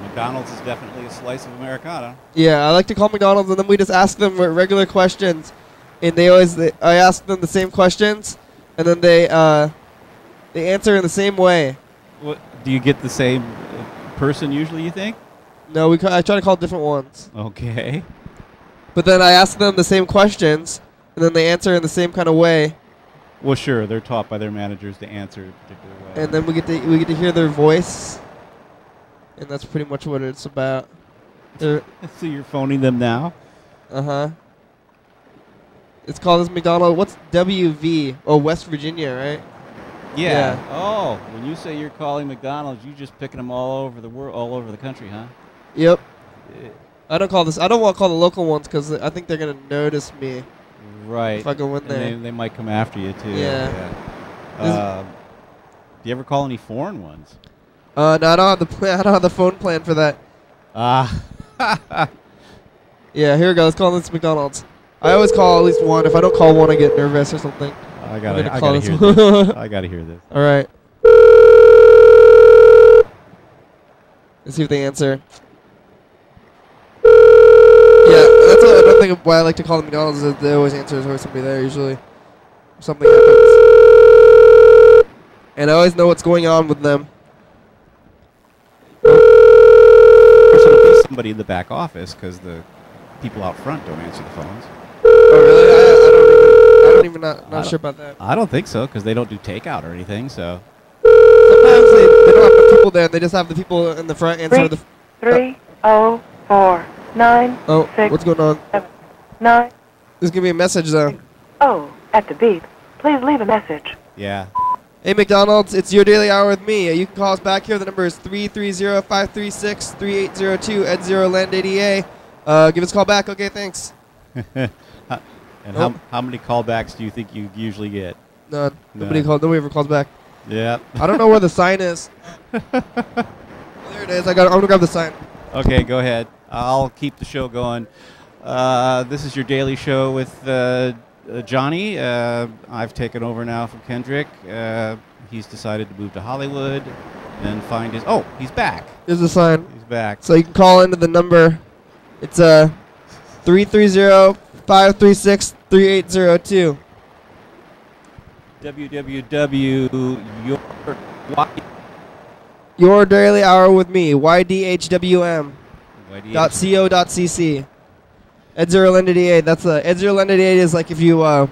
McDonald's is definitely a slice of Americana. Yeah, I like to call McDonald's, and then we just ask them regular questions, and I ask them the same questions, and then they answer in the same way. What, do you get the same person usually, you think? No, I try to call different ones. Okay. But then I ask them the same questions, and then they answer in the same kind of way. Well, sure, they're taught by their managers to answer a particular way. And then we get to hear their voice, and that's pretty much what it's about. So you're phoning them now? Uh-huh. It's called this McDonald's. What's WV? Oh, West Virginia, right? Yeah. Oh, when you say you're calling McDonald's, you're just picking them all over the world, all over the country, huh? Yep. I don't want to call the local ones because I think they're gonna notice me. Right. If I go in there, they might come after you too. Yeah. Do you ever call any foreign ones? No, I don't have the plan. I don't have the phone plan for that. Yeah, here we go. Let's call this McDonald's. I always call at least one. If I don't call one, I get nervous or something. I gotta hear this. I gotta hear this. All right. Let's see if they answer. Yeah, that's another thing why I like to call them McDonald's. Is they always answer. There's always somebody there usually. Something happens. And I always know what's going on with them. Or so it'll be somebody in the back office because the people out front don't answer the phones. Oh really? I don't even not sure about that. I don't think so because they don't do takeout or anything. So Sometimes they don't have the people there. They just have the people in the front answer the. 304-9. Oh, 6, what's going on? 7, 9. There's gonna be a message though. Oh, at the beep. Please leave a message. yeah. Hey McDonald's, it's your daily hour with me. You can call us back here. The number is 330-536-3802 at Zero Land ADA. Give us a call back. Okay, thanks. And how many callbacks do you think you usually get? None. Nobody ever calls back. Yeah. I don't know where the sign is. Oh, there it is. I'm gonna grab the sign. Okay, go ahead. I'll keep the show going. This is your daily show with Johnny. I've taken over now from Kendrick. He's decided to move to Hollywood and find his... Oh, he's back. There's the sign. He's back. So you can call into the number. It's 330-536-3802. Your daily hour with me. YDHWM. .co.cc. Ed Zero Land ADA. That's Ed Zero Land ADA is like if you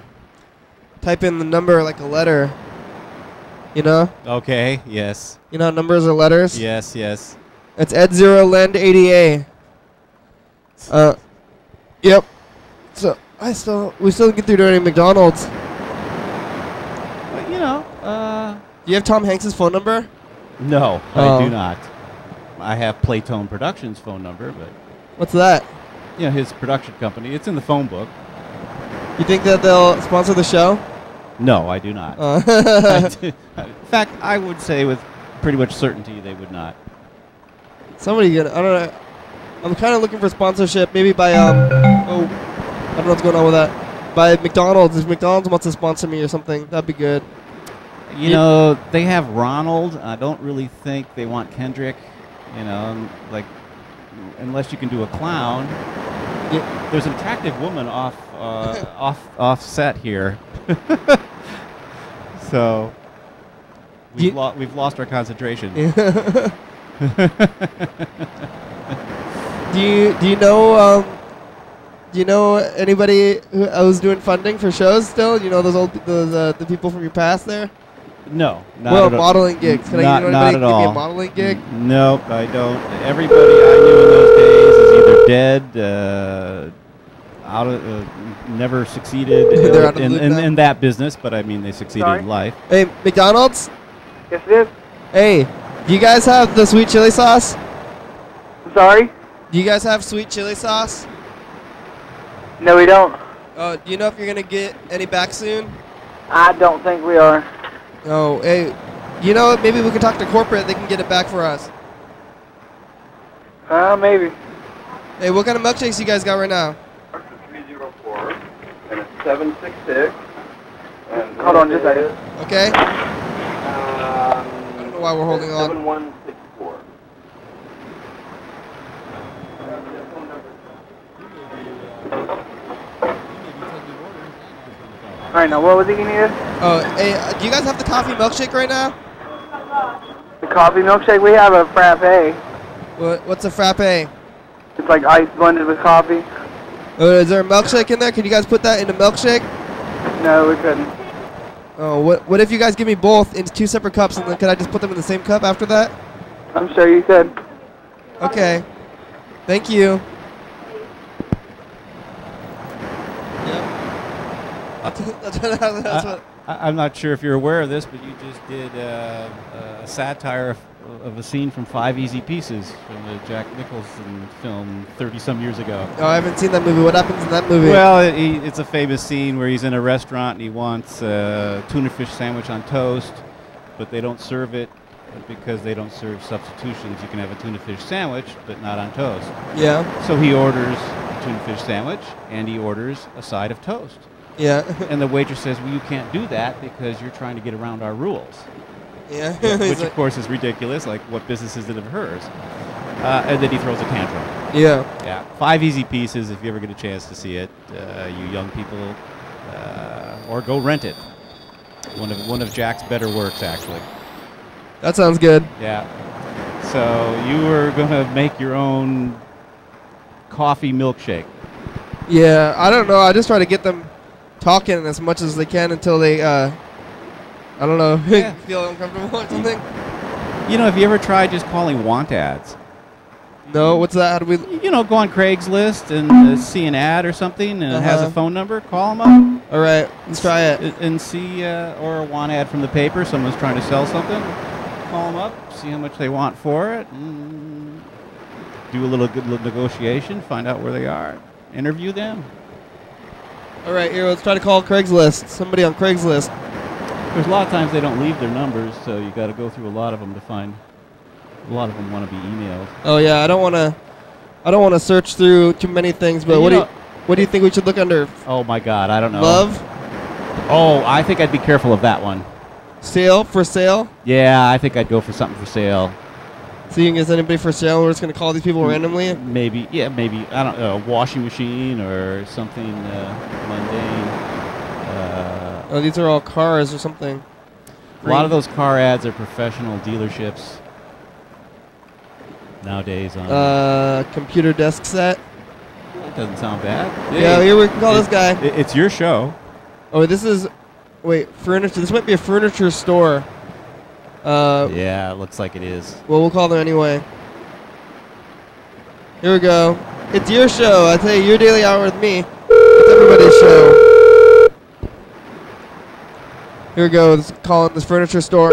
type in the number like a letter. You know? Okay, yes. You know how numbers are letters? Yes, yes. It's Ed Zero Land ADA. Yep. So we still get through doing McDonald's. But, you know, Do you have Tom Hanks' phone number? No, I do not. I have Playtone Productions phone number, but What's that? you know, his production company. It's in the phone book. You think that they'll sponsor the show? No, I do not. In fact, I would say with pretty much certainty they would not. Somebody I don't know. I'm kind of looking for sponsorship, maybe by I don't know what's going on with that. By McDonald's. If McDonald's wants to sponsor me or something, that'd be good. You know, they have Ronald. I don't really think they want Kendrick. You know, like unless you can do a clown. Yeah. There's an attractive woman off set here. So we've lost our concentration. Do you know anybody who's doing funding for shows still? You know the people from your past there? No, not well, at all. modeling gigs. Can not, I not give at me all. a modeling gig? Nope, I don't. Everybody I knew in those days is either dead, never succeeded in that business, but I mean they succeeded in life. Hey, McDonald's? Yes, it is. Hey, do you guys have the sweet chili sauce? Sorry? Do you guys have sweet chili sauce? No, we don't. Do you know if you're going to get any back soon? I don't think we are. Oh, hey, you know what? Maybe we can talk to corporate. They can get it back for us. Maybe. Hey, what kind of milkshakes you guys got right now? 304 and it's 766. And Hold on just a second. Okay. I don't know why we're holding on. 7164. Alright, now what was it you needed? Oh, hey, do you guys have the coffee milkshake right now? The coffee milkshake? We have a frappe. What's a frappe? It's like ice blended with coffee. Is there a milkshake in there? Can you guys put that in a milkshake? No, we couldn't. Oh, what if you guys give me both in 2 separate cups, and then could I just put them in the same cup after that? I'm sure you could. Okay. Thank you. I'm not sure if you're aware of this, but you just did a satire of a scene from 5 Easy Pieces from the Jack Nicholson film 30-some years ago. Oh, I haven't seen that movie. What happens in that movie? Well, it's a famous scene where he's in a restaurant and he wants a tuna fish sandwich on toast, but they don't serve it because they don't serve substitutions. You can have a tuna fish sandwich, but not on toast. Yeah. So he orders a tuna fish sandwich and he orders a side of toast. Yeah. And the waitress says, well, you can't do that because you're trying to get around our rules. Yeah. Which, of course, is ridiculous. Like, what business is it of hers? And then he throws a tantrum. Yeah. Yeah, 5 easy pieces if you ever get a chance to see it, you young people, or go rent it. One of Jack's better works, actually. That sounds good. Yeah. So you were gonna make your own coffee milkshake. Yeah, I don't know. I just try to get them talking as much as they can until they, I don't know, feel uncomfortable or something. You know, have you ever tried just calling want ads? No, what's that? How do we? You know, go on Craigslist and see an ad or something, and it has a phone number. Call them up. All right, let's try it. And see, or a want ad from the paper. Someone's trying to sell something. Call them up, see how much they want for it, and do a little good negotiation. Find out where they are. Interview them. All right, here, let's try to call Craigslist. Somebody on Craigslist. There's a lot of times they don't leave their numbers, so you got to go through a lot of them to find. A lot of them want to be emailed. Oh yeah, I don't want to search through too many things. But what do you think we should look under? Oh my God, I don't know. Love. Oh, I think I'd be careful of that one. Sale for sale. Yeah, I think I'd go for something for sale. Seeing is anybody for sale? We're just gonna call these people randomly. Maybe, yeah, maybe. I don't know, a washing machine or something mundane. Oh, these are all cars or something. A lot of those car ads are professional dealerships nowadays. On computer desk set. That doesn't sound bad. Yeah, here we can call this guy. It's your show. Oh, this is. Wait, furniture. This might be a furniture store. Yeah, it looks like it is. Well, we'll call them anyway. Here we go. It's your show. I tell you, your daily hour with me. It's everybody's show. Here we go. Let's call it this furniture store.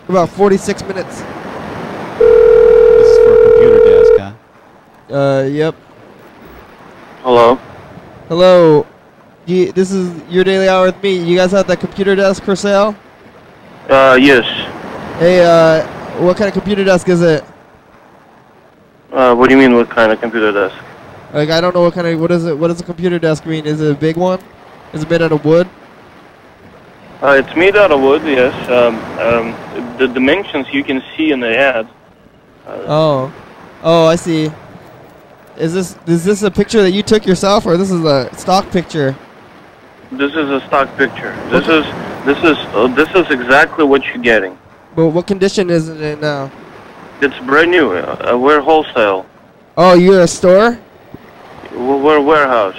About 46 minutes. This is for a computer desk, huh? Yep. Hello. Hello. This is your daily hour with me. You guys have that computer desk for sale? Yes. Hey, what kind of computer desk is it? What do you mean, what kind of computer desk? Like, I don't know what is it? What does a computer desk mean? Is it a big one? Is it made out of wood? It's made out of wood, yes. The dimensions you can see in the ad. Oh, I see. Is this a picture that you took yourself, or this is a stock picture? This is a stock picture. This is exactly what you're getting. But what condition is it in now? It's brand new. We're wholesale. Oh, you're a store? We're a warehouse.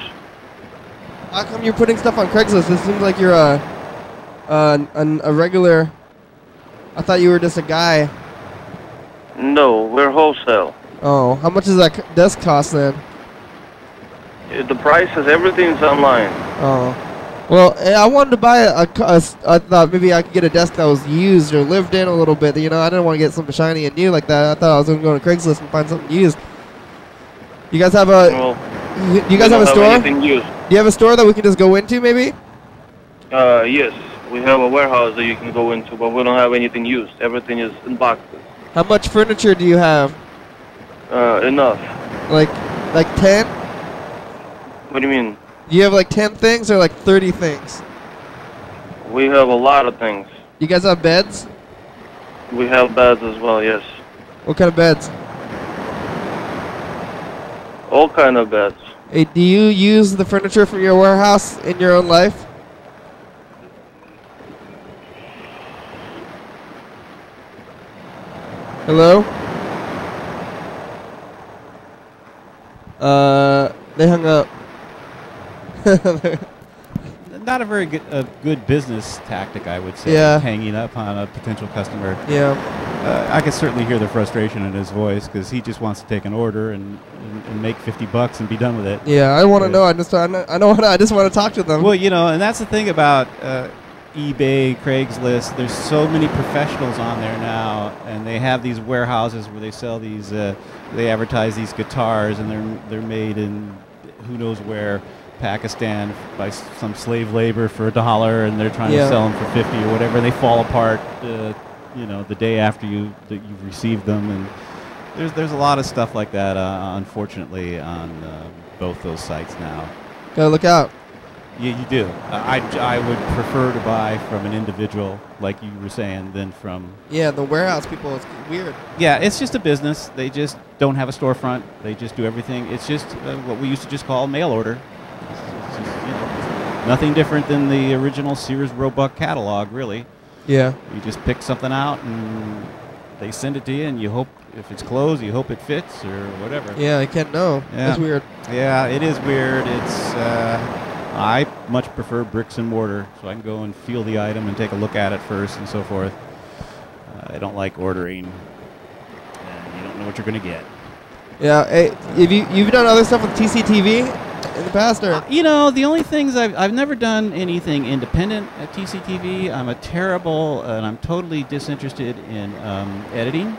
How come you're putting stuff on Craigslist? It seems like you're a regular. I thought you were just a guy. No, we're wholesale. Oh, how much does that desk cost then? The price is everything's online. Oh. Well, I wanted to buy I thought maybe I could get a desk that was used or lived in a little bit. You know, I didn't want to get something shiny and new like that. I thought I was going to go to Craigslist and find something used. You guys have a... Well, you guys have a store? Anything used. Do you have a store that we can just go into maybe? Yes. We have a warehouse that you can go into, but we don't have anything used. Everything is in boxes. How much furniture do you have? Enough. Like 10? What do you mean? Do you have like 10 things or like 30 things? We have a lot of things. You guys have beds? We have beds as well, yes. What kind of beds? All kind of beds. Hey, do you use the furniture from your warehouse in your own life? Hello? They hung up. Not a very good business tactic, I would say. Yeah. Hanging up on a potential customer. Yeah. I can certainly hear the frustration in his voice because he just wants to take an order and make $50 and be done with it. Yeah, I want to know. I just want to talk to them. Well, you know, and that's the thing about eBay, Craigslist. There's so many professionals on there now, and they have these warehouses where they sell these. They advertise these guitars, and they're made in who knows where. Pakistan by some slave labor for $1, and they're trying to sell them for 50 or whatever. And they fall apart, you know, the day after you've received them. And there's a lot of stuff like that, unfortunately, on both those sites now. Gotta look out. You do. I would prefer to buy from an individual, like you were saying, than from... Yeah, the warehouse people, it's weird. Yeah, it's just a business. They just don't have a storefront. They just do everything. It's just what we used to just call mail order. It's just, nothing different than the original Sears Roebuck catalog, really. Yeah. You just pick something out and they send it to you, and you hope, if it's closed, you hope it fits or whatever. Yeah, I can't know. Yeah. That's weird. Yeah, it is weird. It's I much prefer bricks and mortar, so I can go and feel the item and take a look at it first and so forth. I don't like ordering, and you don't know what you're going to get. Yeah, hey, have you've done other stuff with TCTV in the past, or? The only things I've never done anything independent at TCTV. I'm I'm totally disinterested in editing,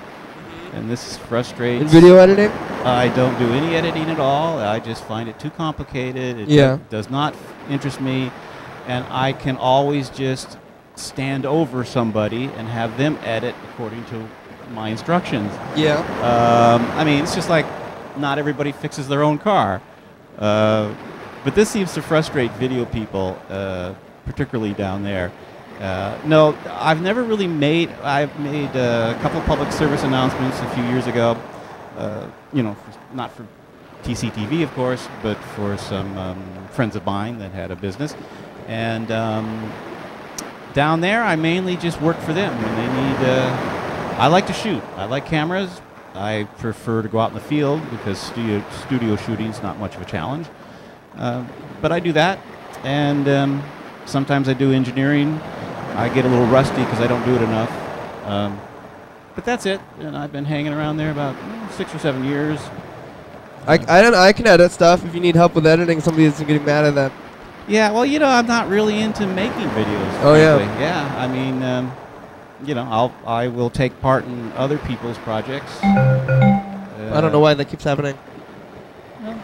and this frustrates. In video editing? I don't do any editing at all. I just find it too complicated. It does not interest me, and I can always just stand over somebody and have them edit according to my instructions. Yeah. It's just like not everybody fixes their own car. But this seems to frustrate video people, particularly down there. No, I've never really I've made a couple of public service announcements a few years ago. Not for TCTV, of course, but for some friends of mine that had a business. And down there, I mainly just work for them when they need. I like to shoot. I like cameras. I prefer to go out in the field because studio shooting's not much of a challenge. But I do that, and sometimes I do engineering. I get a little rusty because I don't do it enough. But that's it, and I've been hanging around there about 6 or 7 years. I can edit stuff if you need help with editing. Somebody that's getting mad at that. Yeah, well, I'm not really into making videos. Oh, frankly. yeah. Yeah, I will take part in other people's projects. I don't know why that keeps happening.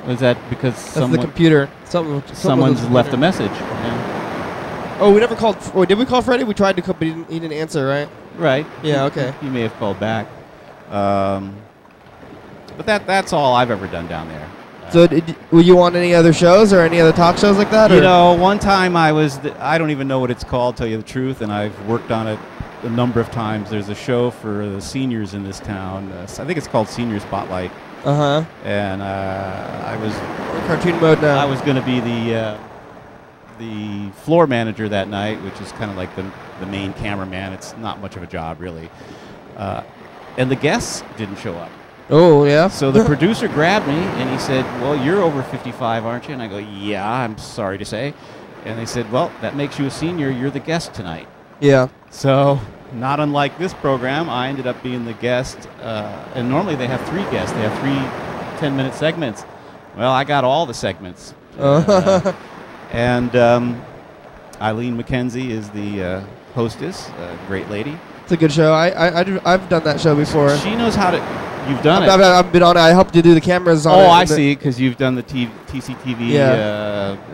Was that because That's the computer. someone's left a message? Yeah. Oh, we never called. Oh, did we call Freddie? We tried to call, but he didn't answer, right? Right. Yeah. Okay. He may have called back. But that's all I've ever done down there. So, were you on any other shows or any other talk shows like that? One time I don't even know what it's called, to tell you the truth, and I've worked on it a number of times. There's a show for the seniors in this town. I think it's called Senior Spotlight. Uh-huh. And I was... We're in cartoon mode now. I was going to be the floor manager that night, which is kind of like the main cameraman. It's not much of a job, really. And the guests didn't show up. Oh, yeah? So the producer grabbed me, and he said, well, you're over 55, aren't you? And I go, yeah, I'm sorry to say. And they said, well, that makes you a senior. You're the guest tonight. Yeah. So, not unlike this program, I ended up being the guest. And normally they have 3 guests. They have 3 10-minute segments. Well, I got all the segments. And Eileen McKenzie is the hostess, a great lady. It's a good show. I've done that show before. She knows how to... You've done it. I've been on it. I helped you do the cameras on it. Oh, I see, because you've done the TCTV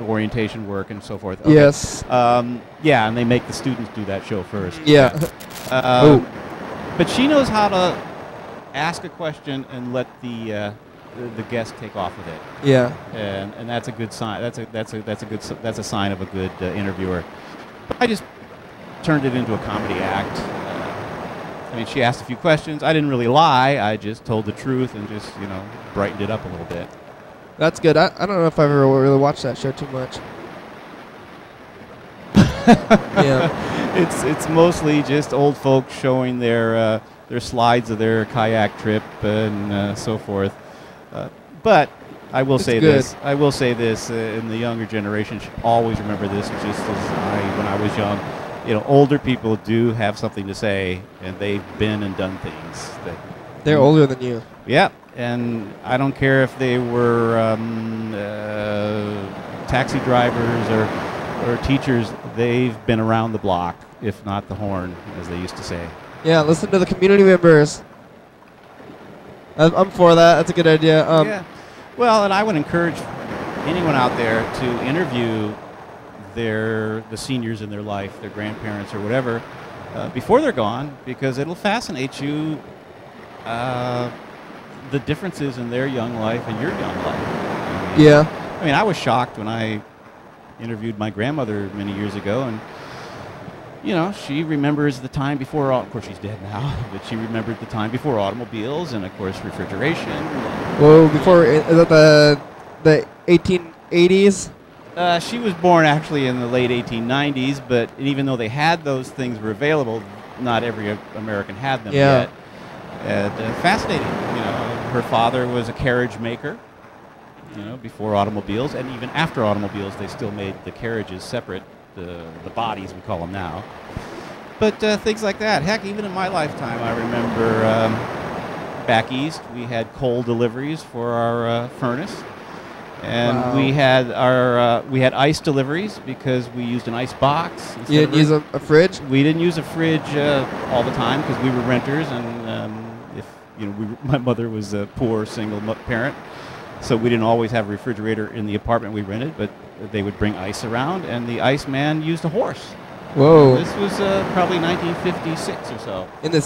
orientation work and so forth. Okay. Yes. Yeah, and they make the students do that show first. Yeah. But she knows how to ask a question and let the guest take off with it. Yeah. And that's a good sign. That's a sign of a good interviewer. But I just turned it into a comedy act. She asked a few questions. I didn't really lie. I just told the truth and just, brightened it up a little bit. That's good. I don't know if I've ever really watched that show too much. Yeah. It's mostly just old folks showing their slides of their kayak trip and so forth. But I will say this. I will say this. And the younger generation should always remember this, just as when I was young. Older people do have something to say, and they've been and done things. They're older than you. Yeah, and I don't care if they were taxi drivers or teachers. They've been around the block, if not the horn, as they used to say. Yeah, listen to the community members. I'm for that. That's a good idea. Yeah. Well, and I would encourage anyone out there to interview the seniors in their life, their grandparents or whatever, before they're gone, because it'll fascinate you the differences in their young life and your young life. I was shocked when I interviewed my grandmother many years ago, and you know, she remembers the time before. Of course, she's dead now, but she remembered the time before automobiles and, of course, refrigeration. Well, before is that the 1880s? She was born actually in the late 1890s, but even though they had those things were available, not every American had them yet. And fascinating, you know. Her father was a carriage maker, you know, before automobiles, and even after automobiles, they still made the carriages separate, the bodies we call them now. But things like that. Heck, even in my lifetime, I remember back east we had coal deliveries for our furnace. And we had ice deliveries because we used an ice box. You didn't use a fridge? We didn't use a fridge all the time because we were renters, and if you know, my mother was a poor single parent, so we didn't always have a refrigerator in the apartment we rented. But they would bring ice around, and the ice man used a horse. Whoa! This was probably 1956 or so. In the in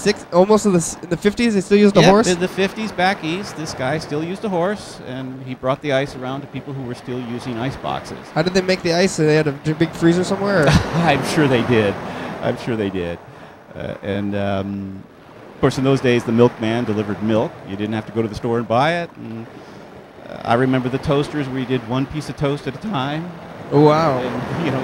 the 50s, they still used a horse. In the 50s, back east, this guy still used a horse, and he brought the ice around to people who were still using ice boxes. How did they make the ice? They had a big freezer somewhere. I'm sure they did. I'm sure they did. Of course, in those days, the milkman delivered milk. You didn't have to go to the store and buy it. And I remember the toasters where you did one piece of toast at a time. Oh wow! And, you know,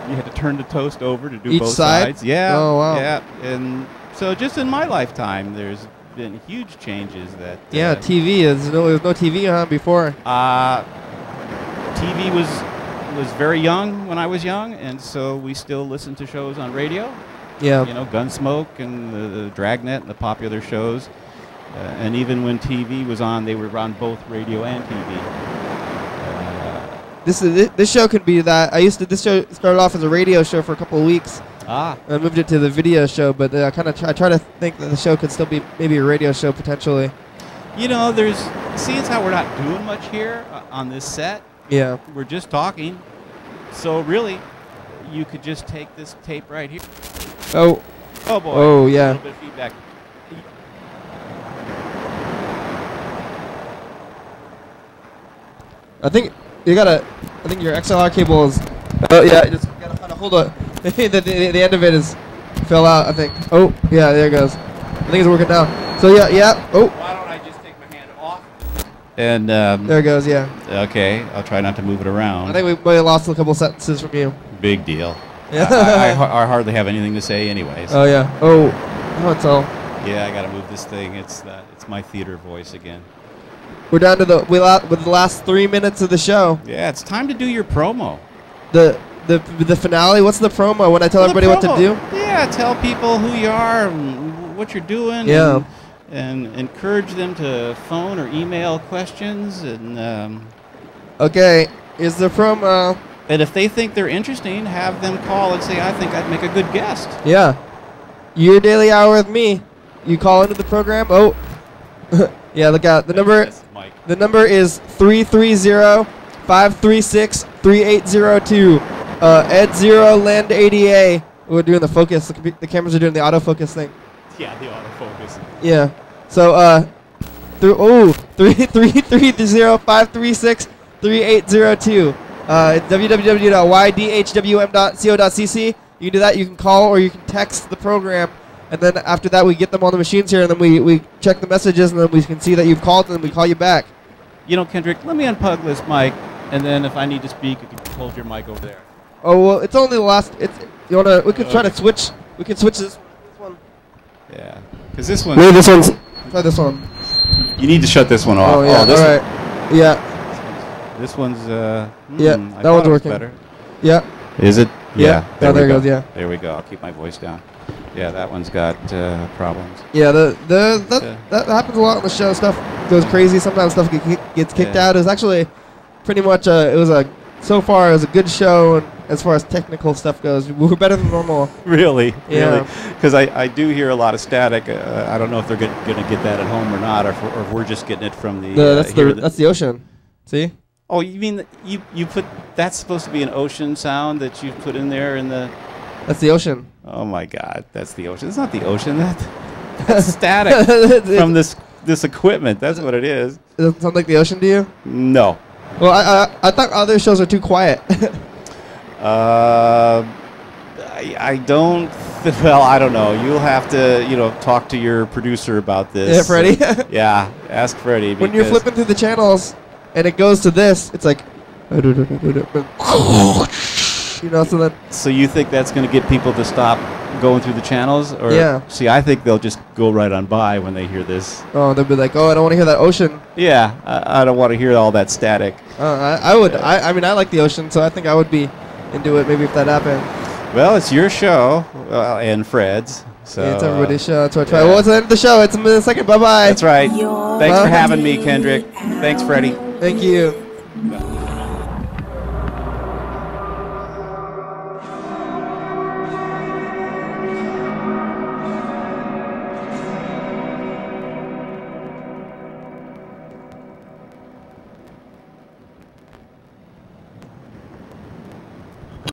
you had to turn the toast over to do each both side? sides. Yeah. Oh wow! Yeah. And so just in my lifetime, there's been huge changes that. Yeah, TV is there's no TV on before. TV was very young when I was young, and so we still listened to shows on radio. Yeah. You know, Gunsmoke and the Dragnet and the popular shows. And even when TV was on, they were on both radio and TV. This show could be that. This show started off as a radio show for a couple of weeks. And I moved it to the video show, but I try to think that the show could still be maybe a radio show potentially. You know, seeing as how we're not doing much here on this set. Yeah. We're just talking. So really, you could just take this tape right here. Oh. Oh boy. Oh yeah. A little bit of feedback. I think your XLR cable is. Oh yeah, you just gotta find a hold on. the end of it is fell out. I think. Oh yeah, there it goes. I think it's working now. So yeah. Oh. Why don't I just take my hand off? And there it goes. Yeah. Okay, I'll try not to move it around. I think we might have lost a couple sentences from you. Big deal. Yeah. I hardly have anything to say, anyways. Oh yeah. Oh. It's all. Yeah, I gotta move this thing. It's my theater voice again. We're down to with the last 3 minutes of the show. Yeah, it's time to do your promo. The finale. What's the promo? When I tell everybody what to do? Yeah, tell people who you are, and what you're doing. Yeah. And encourage them to phone or email questions. And okay, here's the promo. And if they think they're interesting, have them call and say, "I think I'd make a good guest." Yeah. Your Daily Hour with me. You call into the program. Oh. Yeah, look out. The number is 330-536-3802. Ed Zero Land ADA. We're doing the focus. The cameras are doing the autofocus thing. Yeah, the autofocus. Yeah. So 330-536-3802. www.ydhwm.co.cc. You can do that. You can call or you can text the program. And then after that, we get them on the machines here, and then we check the messages, and then we can see that you've called, and then we call you back. You know, Kendrick, let me unplug this mic, and then if I need to speak, you can hold your mic over there. Oh well, it's only the last. You wanna? We could try to switch. We can switch this one. Yeah, because this one. Wait, this one's. Try this one. You need to shut this one off. Oh yeah. This all right. Yeah. This one's. Yeah, that one's working. Better. Yeah. Is it? Yeah. There it goes. Yeah. There we go. I'll keep my voice down. Yeah, that one's got problems. Yeah, that happens a lot on the show. Stuff goes crazy. Sometimes stuff gets kicked out. It was actually pretty much so far it was a good show, and as far as technical stuff goes, we were better than normal. Really? Yeah. Really? Because I do hear a lot of static. I don't know if they're going to get that at home or not, or if we're just getting it from the. That's the ocean. See? Oh, you mean you put that's supposed to be an ocean sound that you put in there in the. That's the ocean. Oh my God, that's the ocean. It's not the ocean. That's static from this equipment. That's what it is. It doesn't sound like the ocean to you? No. Well, I thought other shows are too quiet. I don't. Well, I don't know. You'll have to, talk to your producer about this. Yeah, Freddie. Yeah, ask Freddie. When you're flipping through the channels and it goes to this, it's like, so then. So you think that's going to get people to stop going through the channels? Or Yeah. See, I think they'll just go right on by when they hear this. Oh, they'll be like, oh, I don't want to hear that ocean. Yeah, I don't want to hear all that static. I would. I mean, I like the ocean, so I think I would be into it maybe if that happened. Well, it's your show and Fred's. So It's everybody's show. That's what I try. yeah. Well, it's the end of the show. It's in a second. Bye-bye. That's right. Your Thanks for having me, Kendrick. Thanks, Freddie. Thank you.